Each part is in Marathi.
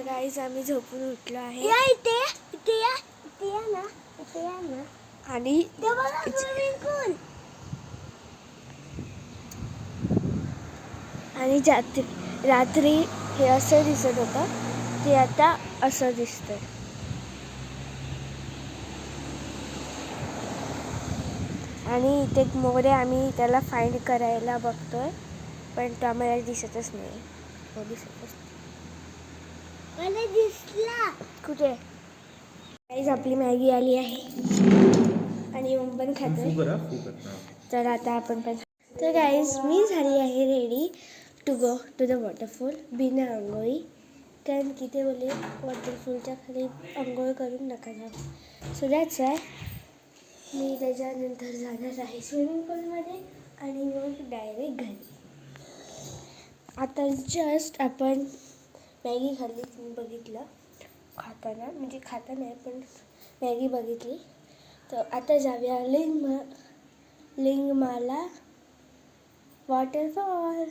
गाईज आम्ही झोपून उठलो आहे आणि रात्री हे असं दिसत होतं ते आता असं दिसतंय. आणि इथे एक मोर आहे, आम्ही त्याला फाइंड करायला बघतोय पण तो आम्हाला दिसतच नाही. तो दिसतच मला दिसला कुठे. गाईज आपली मॅगी आली आहे आणि ओम पण खातोय. तर आता आपण पण. तर गाईज मी झाली आहे ready to go to the waterfall बिना आंघोळी, कारण की ते बोलले वॉटरफॉलच्या खाली आंघोळ करून नका जाऊ. सो दॅट्स वाय मी त्याच्यानंतर जाणार आहे स्विमिंग पूलमध्ये आणि मग डायरेक्ट घरी. आता जस्ट आपण मॅगी खाल्ली, मी बघितलं खाताना, म्हणजे खाता नाही पण मॅगी बघितली. तर आता जाऊया लिंगमाला वॉटरफॉल.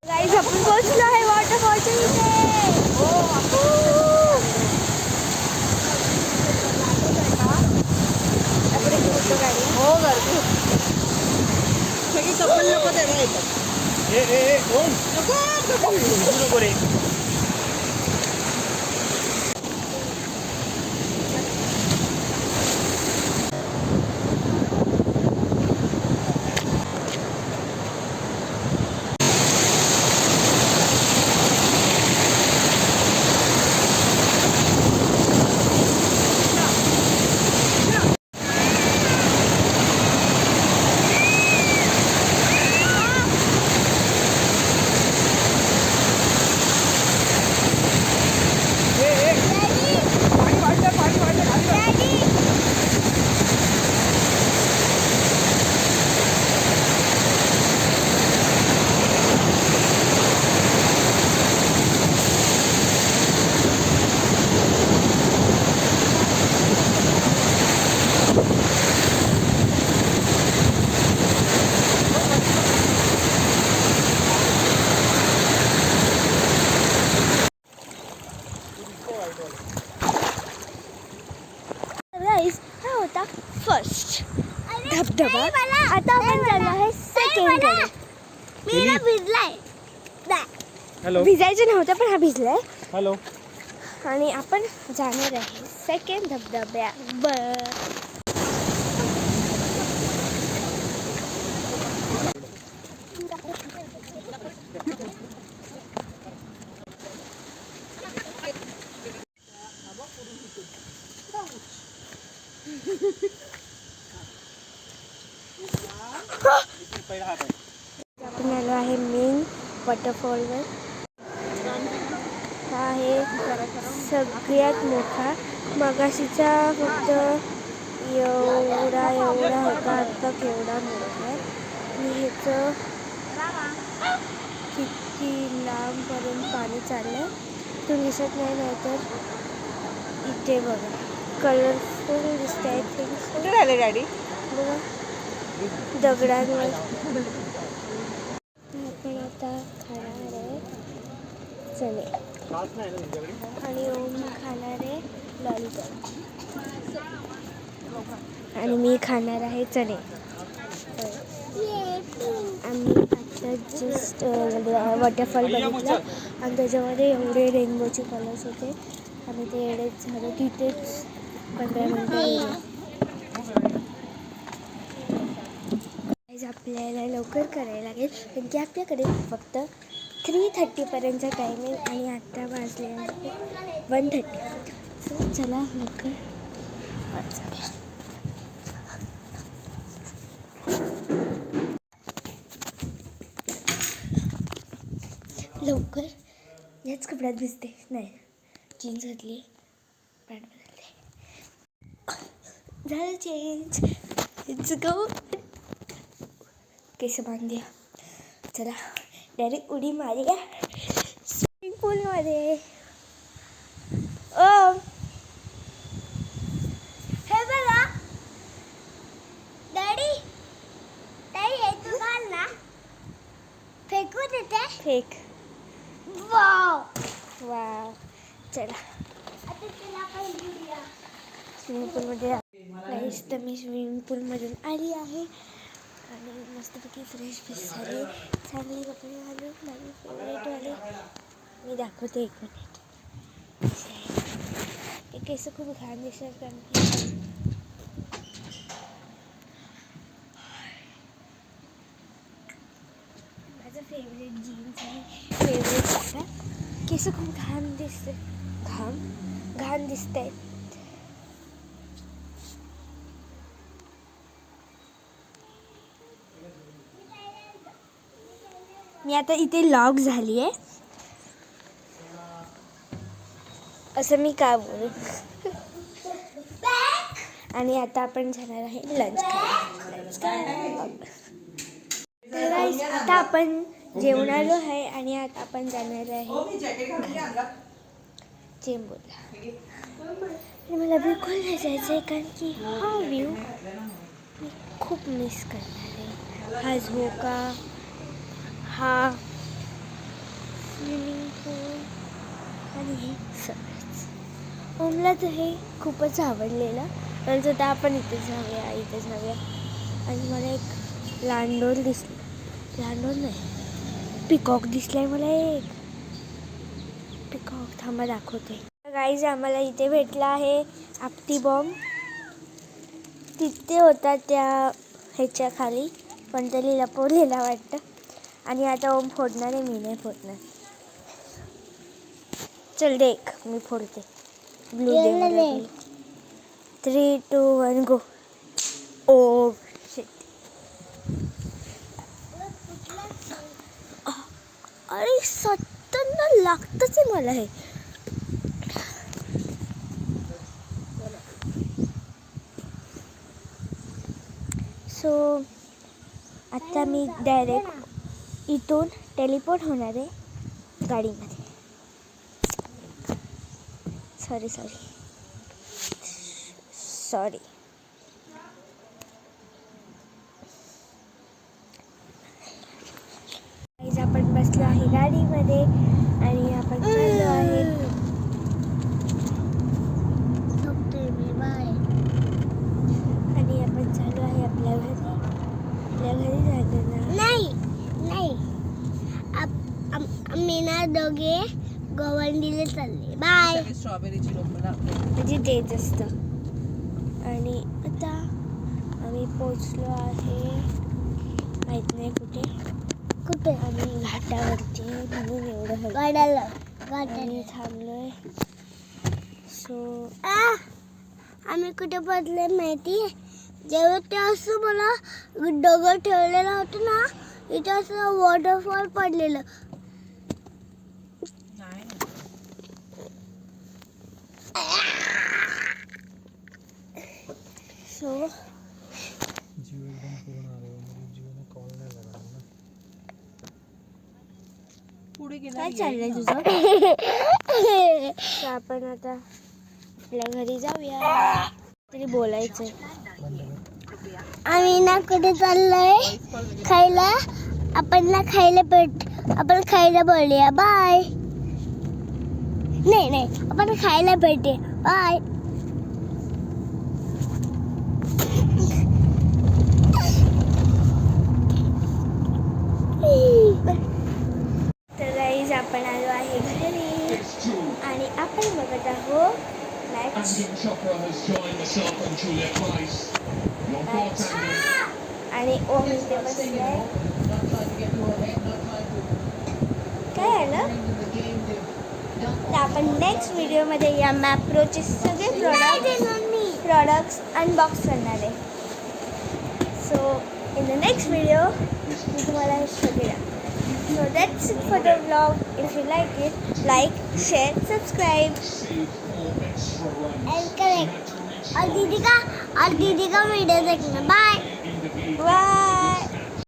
गाईज आपण पोहोचलो आहे वॉटरफॉलच्या इथे. हो गर्दी सगळी चप्पल नको द्यायला येतात. नको रे. हा होता फर्स्ट धबधबा. आता आपण चाललो आहे सेकंड कडे. मी भिजलाय. हॅलो, भिजायचं नव्हतं पण हा भिजलाय. हॅलो. आणि आपण जाणार आहे सेकंड धबधब्यावर. आपण आलो आहे मेन वॉटरफॉलवर. हा आहे सगळ्यात मोठा. मगाशीचा फक्त एवढा होता, आता केवढा मोठा आहे. आणि ह्याचं किती लांबपर्यंत पाणी चाललंय इथून दिसत नाही तर इथे बघा कलरफुल दिसत आहे थिंग्स. कुठे राहिले गाडी बघा दगडांवर. आपण आता खाणार आहे चणे आणि ओम खाणार आहे लॉलीपॉप आणि मी खाणार आहे चणे. आम्ही आता जस्ट वॉटरफॉल बघितला आणि त्याच्यामध्ये एवढे रेनबोचे कलर्स होते. आम्ही ते एवढेच झालं तिथेच 15 मिनिटं. आपल्याला लवकर करायला लागेल कारण की आपल्याकडे फक्त 3:30पर्यंतचा टाईम आहे आणि आत्ता वाजले 1:30. सो चला लवकर वाचा. लवकर याच कपड्यात दिसते. नाही, जीन्स घातली, पॅन्ट बदलते, झालं चेंज. Let's go. केस बांधूया. चला डायरेक्ट उडी मारूया स्विमिंग पूलमध्ये. ओ हे बघा डॅडी, ताई हे तू घाल ना. फेकू देते. फेक. Wow wow. चला आता चला आपण स्विमिंग पूलमध्ये. गाईस तर मी स्विमिंग पूलमधून आली आहे आणि मस्तपैकी फ्रेश फ्रेश झाले, चांगले कपडे घालून माझे फेवरेटवाले. मी दाखवते 1 मिनिट. हे केस खूप घाण दिसतात कारण की माझं फेवरेट जीन्स आणि फेवरेट कपडा. केस खूप घाण दिसते, घाण दिसत आहेत. मी आता इथे लॉक झाली आहे असं मी का बोलू. आणि आता आपण जाणार आहे लंच करायला. तर गाईस आता आपण जेवणालो आहे आणि आता आपण जाणार आहे चेंबूरला. आणि मला बिलकुल नाही जायचं आहे कारण की हा व्ह्यू मी खूप मिस करणार आहे. हा झोका, हा स्विमिंग पूल आणि हे सगळंच ओमला तर हे खूपच आवडलेलं. पण आता आपण इथे जाऊया. आणि मला एक लांडोर दिसली. लांडोर नाही, पिकॉक दिसलाय मला. एक पिकॉक, थांबा दाखवते. गाईज आम्हाला इथे भेटला आहे आपटी बॉम्ब. तिथे होता त्या ह्याच्या खाली, पण त्याला लपवलेला वाटतं. आणि आता ओम फोडणार आहे, मी नाही फोडणार. चल देख, मी फोडते. ब्लू दे मला. 3, 2, 1 गो. Oh shit. अरे 70 लागतच आहे मला हे. सो आता मी डायरेक्ट इथून टेलिपोर्ट होणार आहे गाडीमध्ये. सॉरी. आपण बसलो आहे गाडीमध्ये आणि आपण चाललो आहे. आणि आपण चाललो आहे आपल्या घरी जायचं. नाही आम्ही ना दोघे गोवंडीला चालले. बाय. म्हणजे तेच असतं. आणि आता आम्ही पोचलो आहे माहीत नाही कुठे. आम्ही घाटावरती म्हणून एवढं गाड्याला थांबलोय. सो आम्ही कुठे पोचले माहिती. जेव्हा ते असं मला दगड ठेवलेला होता ना, इथे असं वॉटरफॉल पडलेलं. सो जीव एकदम पूर्ण आले. म्हणजे जीवने कॉल नाही लागला ना. पुढे गेला. काय चाललंय तुझं? आपण आता आपल्या घरी जाऊया. तरी बोलायचं. आम्ही ना कुठे चाललोय खायला. आपण खायला बोलूया. बाय. नाही आपण खायला भेटे. बाय. तर गाईज आपण आलो आहे घरी आणि आपण बघत आहोत मॅच. आणि ओम इथे बसलाय. काय आलं तर आपण नेक्स्ट व्हिडिओमध्ये या मॅप प्रोचे सगळे प्रॉडक्ट्स अनबॉक्स करणार आहे. So in the next video मी तुम्हाला हे सगळे So that's it for the vlog. If you like it, like, share, subscribe. And correct. और दीदी का वीडियो देखना. बाय.